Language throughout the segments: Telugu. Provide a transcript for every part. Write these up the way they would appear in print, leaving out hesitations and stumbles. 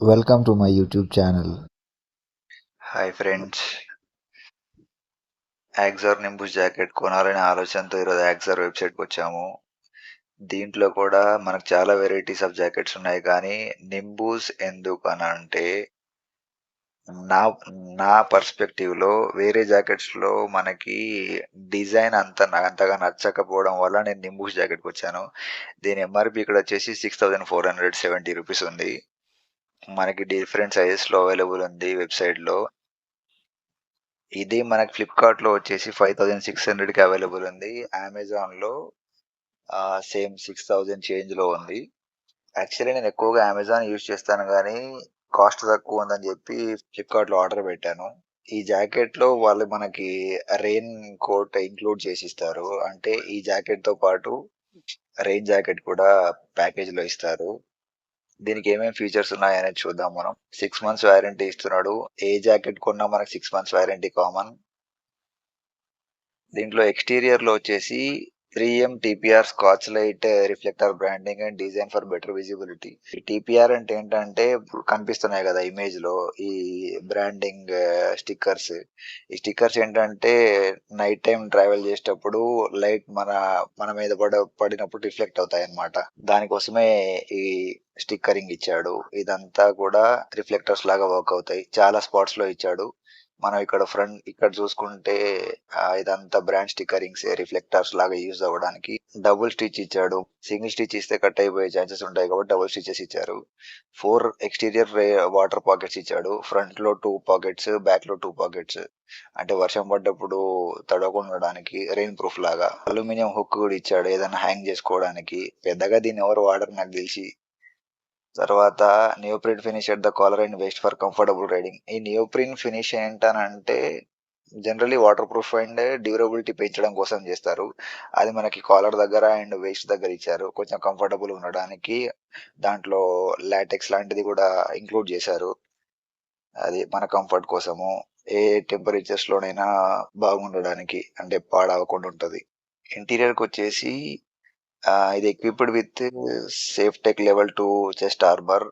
Welcome to my YouTube channel. Hi friends. Axor Nimbus jacket కొనాలనే ఆలోచనతో ఈరోజు యాక్సార్ వెబ్సైట్కి వచ్చాము. దీంట్లో కూడా మనకు చాలా వెరైటీస్ ఆఫ్ జాకెట్స్ ఉన్నాయి, కానీ నింబూస్ ఎందుకు అని అంటే నా నా పర్స్పెక్టివ్లో వేరే జాకెట్స్లో మనకి డిజైన్ అంతగా నచ్చకపోవడం వల్ల నేను నింబూస్ జాకెట్కి వచ్చాను. దీని ఎంఆర్పి ఇక్కడ వచ్చేసి 6470 రూపీస్ ఉంది. మనకి డిఫరెంట్ సైజెస్లో అవైలబుల్ ఉంది వెబ్సైట్లో. ఇది మనకి ఫ్లిప్‌కార్ట్‌లో వచ్చేసి 5600కి అవైలబుల్ ఉంది. అమెజాన్‌లో సేమ్ 6000 చేంజ్‌లో ఉంది. యాక్చువల్లీ నేను ఎక్కువగా అమెజాన్ యూజ్ చేస్తాను గానీ, కాస్ట్ తక్కువ ఉందని చెప్పి ఫ్లిప్‌కార్ట్‌లో ఆర్డర్ పెట్టాను. ఈ జాకెట్‌లో వాళ్ళు మనకి రెయిన్ కోట్ ఇంక్లూడ్ చేసిస్తారు. అంటే ఈ జాకెట్‌తో పాటు రెయిన్ జాకెట్ కూడా ప్యాకేజ్‌లో ఇస్తారు. దీనికి ఏమేం ఫీచర్స్ ఉన్నాయనేది చూద్దాం మనం. 6 మంత్స్ వారంటీ ఇస్తున్నాడు. ఏ జాకెట్ కొన్నా మనకు 6 మంత్స్ వారంటీ కామన్. దీంట్లో ఎక్స్టీరియర్‌లో వచ్చేసి 3M TPR scotch light reflector branding and design for better visibility. ఈ టీపీఆర్ అంటే ఏంటంటే ఇప్పుడు కనిపిస్తున్నాయి కదా ఇమేజ్‌లో ఈ బ్రాండింగ్ స్టిక్కర్స్. ఈ స్టిక్కర్స్ ఏంటంటే నైట్ టైమ్ ట్రావెల్ చేసేటప్పుడు లైట్ మన మీద పడినప్పుడు రిఫ్లెక్ట్ అవుతాయన్నమాట. దానికోసమే ఈ స్టిక్కరింగ్ ఇచ్చాడు. ఇదంతా కూడా రిఫ్లెక్టర్స్ లాగా వర్క్ అవుతాయి. చాలా స్పాట్స్‌లో ఇచ్చాడు. మనం ఇక్కడ చూసుకుంటే ఇదంతా బ్రాండ్ స్టిక్కరింగ్స్ రిఫ్లెక్టర్స్ లాగా యూజ్ అవ్వడానికి. డబుల్ స్టిచ్ ఇచ్చాడు. సింగిల్ స్టిచ్ ఇస్తే కట్ అయిపోయే ఛాన్సెస్ ఉంటాయి కాబట్టి డబుల్ స్టిచెస్ ఇచ్చారు. 4 ఎక్స్టీరియర్ వాటర్ పాకెట్స్ ఇచ్చాడు. ఫ్రంట్ లో 2 పాకెట్స్, బ్యాక్ లో 2 పాకెట్స్. అంటే వర్షం పడ్డప్పుడు తడవకుండా ఉండడానికి రెయిన్ ప్రూఫ్ లాగా. అల్యూమినియం హుక్ కూడా ఇచ్చాడు ఏదైనా హ్యాంగ్ చేసుకోవడానికి. పెద్దగా దీన్ని ఎవరు వాడరు నాకు తెలిసి. తర్వాత neoprene finish at the collar and waist for comfortable riding. ఈ నియోప్రిన్ ఫినిష్ ఏంటనంటే generally waterproof and durability పెంచడం కోసం చేస్తారు. అది మనకి కాలర్ దగ్గర అండ్ వేస్ట్ దగ్గర ఇచ్చారు. కొంచెం కంఫర్టబుల్ ఉండడానికి దాంట్లో లాటెక్స్ లాంటిది కూడా ఇంక్లూడ్ చేశారు. అది మన కంఫర్ట్ కోసము. ఏ టెంపరేచర్స్ లోనైనా బాగుండడానికి, అంటే పాడవకుండా ఉంటది. ఇంటీరియర్ కి వచ్చేసి ఇది equipped with safe tech level 2 chest armour.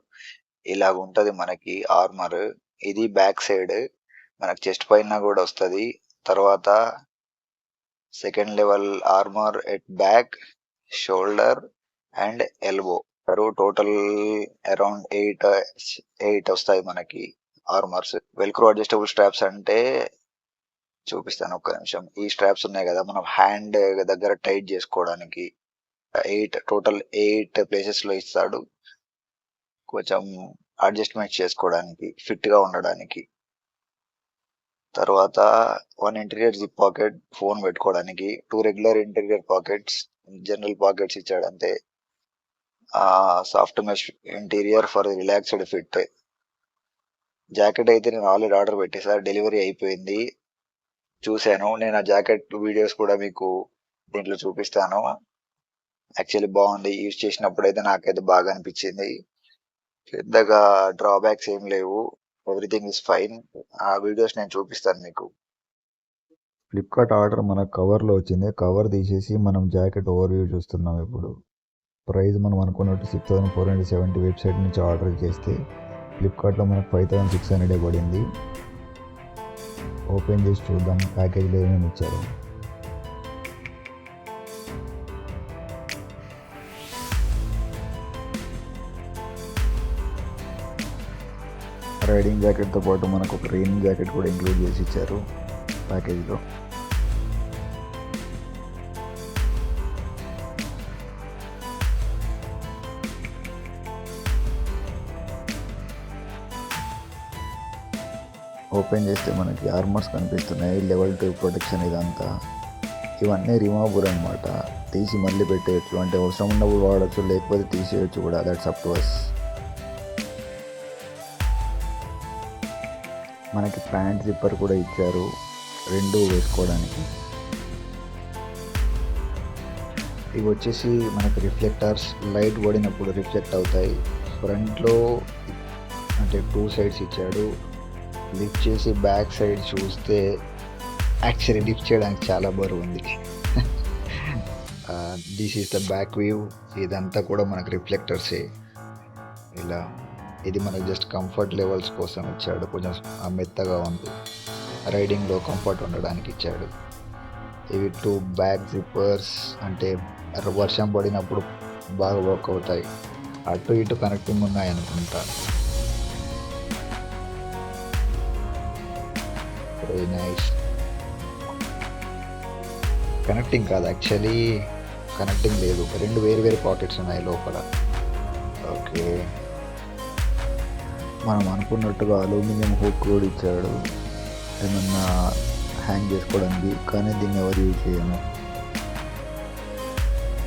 ఇలాగుంటది మనకి ఆర్మర్. ఇది బ్యాక్ సైడ్ మనకి చెస్ట్ పైన కూడా వస్తది. తర్వాత second level armour at back, shoulder and elbow. Total around 8 వస్తాయి మనకి ఆర్మర్స్. వెల్క్రో అడ్జస్టబుల్ స్ట్రాప్స్ అంటే చూపిస్తాను ఒక్క నిమిషం. ఈ స్ట్రాప్స్ ఉన్నాయి కదా మనం హ్యాండ్ దగ్గర టైట్ చేసుకోవడానికి. 8 ప్లేసెస్ లో ఇస్తాడు. కొంచెం అడ్జస్ట్మెంట్ చేసుకోవడానికి, ఫిట్ గా ఉండడానికి. తర్వాత 1 ఇంటీరియర్ జిప్ పాకెట్ ఫోన్ పెట్టుకోవడానికి, 2 regular interior pockets, general pockets ఇచ్చాడు అంతే. Soft mesh interior for relaxed fit. Jacket అయితే నేను ఆల్రెడీ ఆర్డర్ పెట్టేసా, డెలివరీ అయిపోయింది. చూశాను నేను ఆ జాకెట్ వీడియోస్ కూడా మీకు దీంట్లో చూపిస్తాను. యాక్చువల్లీ బాగుంది. యూజ్ చేసినప్పుడు అయితే నాకైతే బాగా అనిపించింది. పెద్దగా డ్రాబ్యాక్స్ ఏం లేవు. Everything is fine. ఆ వీడియోస్ నేను చూపిస్తాను మీకు. ఫ్లిప్కార్ట్ ఆర్డర్ మన కవర్లో వచ్చింది. కవర్ తీసేసి మనం జాకెట్ ఓవర్ వ్యూ చూస్తున్నాం ఇప్పుడు. ప్రైస్ మనం అనుకున్నట్టు 6470 వెబ్సైట్ నుంచి ఆర్డర్ చేస్తే ఫ్లిప్కార్ట్లో మనకు 5600 పడింది. ఓపెన్ చేసి చూద్దాం ప్యాకేజ్లో ఏమేమి ఇచ్చారు. రైడింగ్ జాకెట్తో పాటు మనకు ఒక రెయిన్ జాకెట్ కూడా ఇంక్లూడ్ చేసి ఇచ్చారు ప్యాకేజ్లో. ఓపెన్ చేస్తే మనకి ఆర్మర్స్ కనిపిస్తున్నాయి. లెవెల్ 2 ప్రొటెక్షన్ ఇదంతా. ఇవన్నీ రిమూవబుల్ అనమాట. తీసి మళ్ళీ పెట్టేయచ్చు. అంటే అవసరం ఉన్నప్పుడు వాడచ్చు, లేకపోతే తీసేయచ్చు కూడా. That's up to us. మనకి ప్యాంట్ జిప్పర్ కూడా ఇచ్చారు, రెండు వేసుకోవడానికి. ఇవి వచ్చేసి మనకు రిఫ్లెక్టర్స్, లైట్ పడినప్పుడు రిఫ్లెక్ట్ అవుతాయి. ఫ్రంట్లో అంటే 2 సైడ్స్ ఇచ్చాడు. లిఫ్ట్ చేసి బ్యాక్ సైడ్ చూస్తే యాక్చువల్లీ లిఫ్ట్ చేయడానికి చాలా బరువు ఉంది. This is the back view. ఇదంతా కూడా మనకు రిఫ్లెక్టర్సే. ఇలా ఇది మనకు జస్ట్ కంఫర్ట్ లెవెల్స్ కోసం ఇచ్చాడు. కొంచెం మెత్తగా ఉంది, రైడింగ్లో కంఫర్ట్ ఉండడానికి ఇచ్చాడు. ఇవి 2 బ్యాక్ జిప్పర్స్, అంటే వర్షం పడినప్పుడు బాగా వర్క్ అవుతాయి. అటు ఇటు కనెక్టింగ్ ఉన్నాయి అనుకుంటా. Very nice. కనెక్టింగ్ కాదు, యాక్చువల్లీ కనెక్టింగ్ లేదు, 2 వేరు పాకెట్స్ ఉన్నాయి లోపల. ఓకే, మనం అనుకున్నట్టుగా అలూమినియం హుక్ కూడా ఇచ్చాడు ఏమన్నా హ్యాంగ్ చేసుకోవడానికి, కానీ దీన్ని ఎవరు యూజ్ చేయము.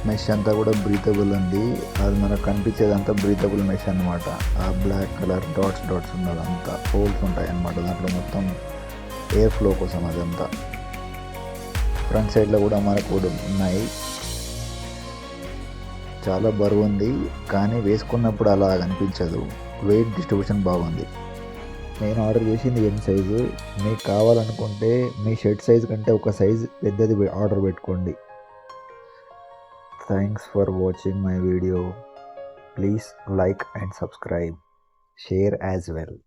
మెష్ అంతా కూడా బ్రీతబుల్ ఉంది, అది మనకు కనిపించేదంతా బ్రీతబుల్ మెష్ అనమాట. ఆ బ్లాక్ కలర్ డాట్స్ ఉన్నదంతా హోల్స్ ఉంటాయి అన్నమాట, దాంట్లో మొత్తం ఎయిర్ ఫ్లో కోసం అదంతా. ఫ్రంట్ సైడ్లో కూడా మనకు కూడా ఉన్నాయి. చాలా బరువు ఉంది, కానీ వేసుకున్నప్పుడు అలా అనిపించదు. వెయిట్ డిస్ట్రిబ్యూషన్ బాగుంది. నేను ఆర్డర్ చేసింది M సైజు. మీకు కావాలనుకుంటే మీ షర్ట్ సైజు కంటే ఒక సైజు పెద్దది ఆర్డర్ పెట్టుకోండి. Thanks for watching my video. Please like and subscribe, share as well.